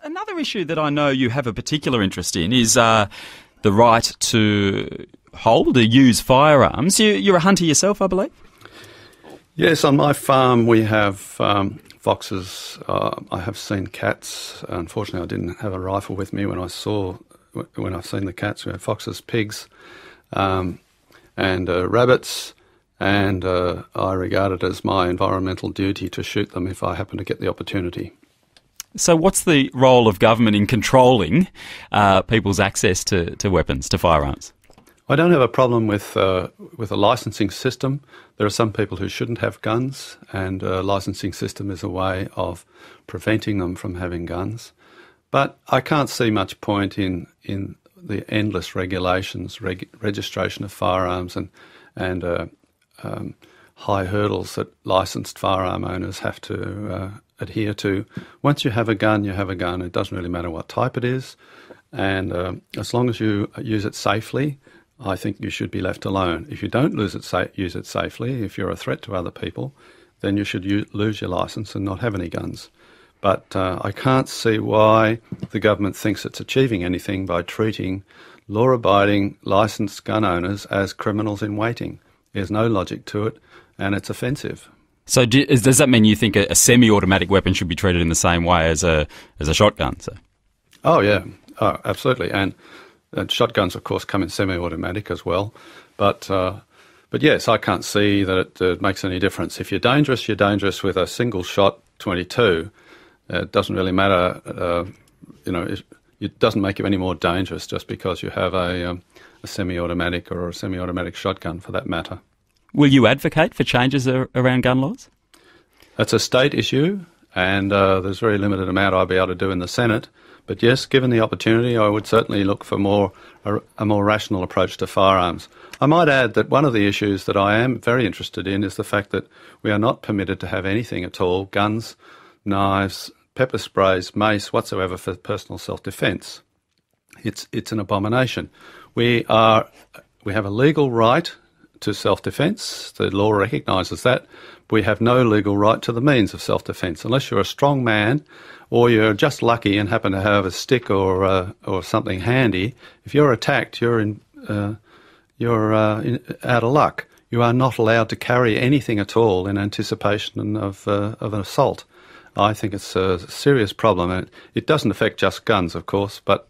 Another issue that I know you have a particular interest in is the right to hold or use firearms. You're a hunter yourself, I believe? Yes, on my farm we have foxes. I have seen cats. Unfortunately, I didn't have a rifle with me when I've seen the cats. We have foxes, pigs, and rabbits. And I regard it as my environmental duty to shoot them if I happen to get the opportunity. So what's the role of government in controlling people's access to weapons, to firearms? I don't have a problem with a licensing system. There are some people who shouldn't have guns, and a licensing system is a way of preventing them from having guns. But I can't see much point in the endless regulations, registration of firearms and high hurdles that licensed firearm owners have to adhere to. Once you have a gun, you have a gun. It doesn't really matter what type it is. And as long as you use it safely, I think you should be left alone. If you don't use it safely, if you're a threat to other people, then you should lose your licence and not have any guns. But I can't see why the government thinks it's achieving anything by treating law-abiding licensed gun owners as criminals in waiting. There's no logic to it, and it's offensive. So does that mean you think a semi-automatic weapon should be treated in the same way as a shotgun? So? Oh, yeah. Oh, absolutely. And shotguns, of course, come in semi-automatic as well. But yes, I can't see that it makes any difference. If you're dangerous with a single-shot .22. It doesn't really matter, it doesn't make you any more dangerous just because you have a semi-automatic or a semi-automatic shotgun, for that matter. Will you advocate for changes around gun laws? That's a state issue, and there's very limited amount I'll be able to do in the Senate. But yes, given the opportunity, I would certainly look for a more rational approach to firearms. I might add that one of the issues that I am very interested in is the fact that we are not permitted to have anything at all, guns, knives, pepper sprays, mace, whatsoever, for personal self-defence. It's an abomination. We have a legal right to self-defence. The law recognises that. We have no legal right to the means of self-defence. Unless you're a strong man or you're just lucky and happen to have a stick or something handy, if you're attacked, you're out of luck. You are not allowed to carry anything at all in anticipation of an assault. I think it's a serious problem, and it doesn't affect just guns, of course, but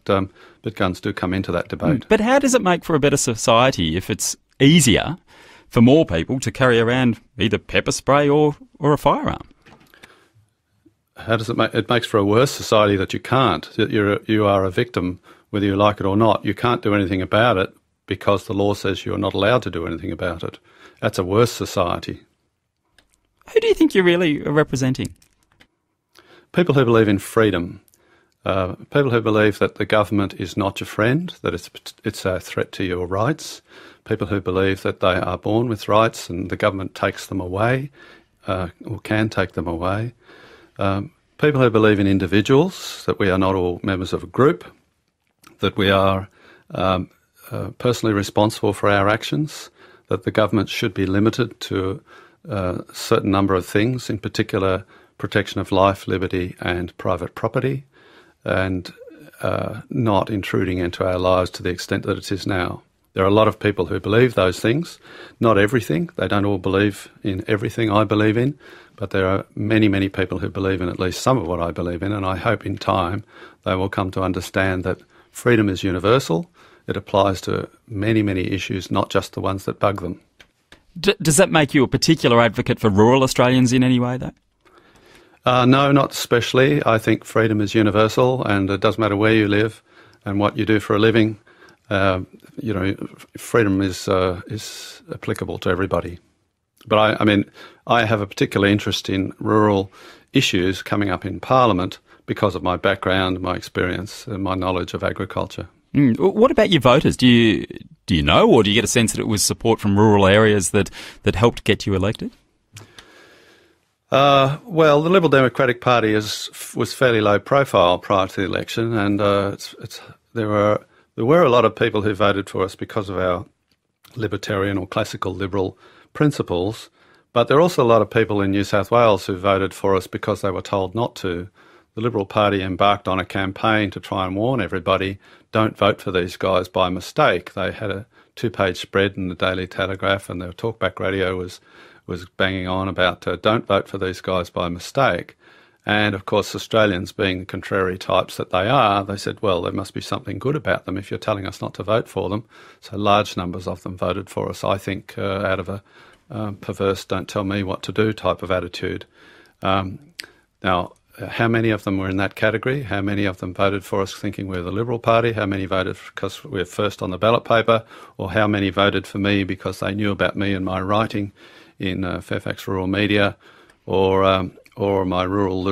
guns do come into that debate. But how does it make for a better society if it's easier for more people to carry around either pepper spray or a firearm? How does it make? It makes for a worse society that you can't. You are a victim, whether you like it or not. You can't do anything about it because the law says you're not allowed to do anything about it. That's a worse society. Who do you think you're really representing? People who believe in freedom. People who believe that the government is not your friend, that it's a threat to your rights. People who believe that they are born with rights and the government takes them away or can take them away. People who believe in individuals, that we are not all members of a group, that we are personally responsible for our actions, that the government should be limited to a certain number of things, in particular protection of life, liberty and private property, and not intruding into our lives to the extent that it is now. There are a lot of people who believe those things, not everything. They don't all believe in everything I believe in, but there are many, many people who believe in at least some of what I believe in, and I hope in time they will come to understand that freedom is universal. It applies to many, many issues, not just the ones that bug them. Does that make you a particular advocate for rural Australians in any way, though? No, not especially. I think freedom is universal, and it doesn't matter where you live and what you do for a living. Freedom is applicable to everybody. But I have a particular interest in rural issues coming up in Parliament because of my background, my experience, and my knowledge of agriculture. What about your voters? Do you know, or do you get a sense that it was support from rural areas that helped get you elected? Well, the Liberal Democratic Party was fairly low profile prior to the election, and there were a lot of people who voted for us because of our libertarian or classical liberal principles, but there are also a lot of people in New South Wales who voted for us because they were told not to. the Liberal Party embarked on a campaign to try and warn everybody, don't vote for these guys by mistake. They had a 2-page spread in the Daily Telegraph, and their talkback radio was banging on about don't vote for these guys by mistake. And of course, Australians, being the contrary types that they are, they said, well, there must be something good about them if you're telling us not to vote for them. So large numbers of them voted for us, I think, out of a perverse don't tell me what to do type of attitude. Now, how many of them were in that category? How many of them voted for us thinking we're the Liberal Party? How many voted because we're first on the ballot paper? Or how many voted for me because they knew about me and my writing in Fairfax Rural Media, or my rural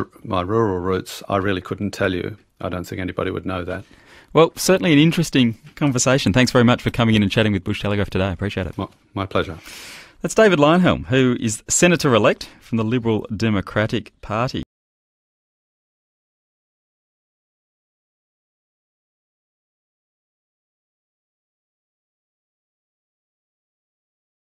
roots? I really couldn't tell you. I don't think anybody would know that. Well, certainly an interesting conversation. Thanks very much for coming in and chatting with Bush Telegraph today. I appreciate it. My pleasure. That's David Leyonhjelm, who is Senator-elect from the Liberal Democratic Party.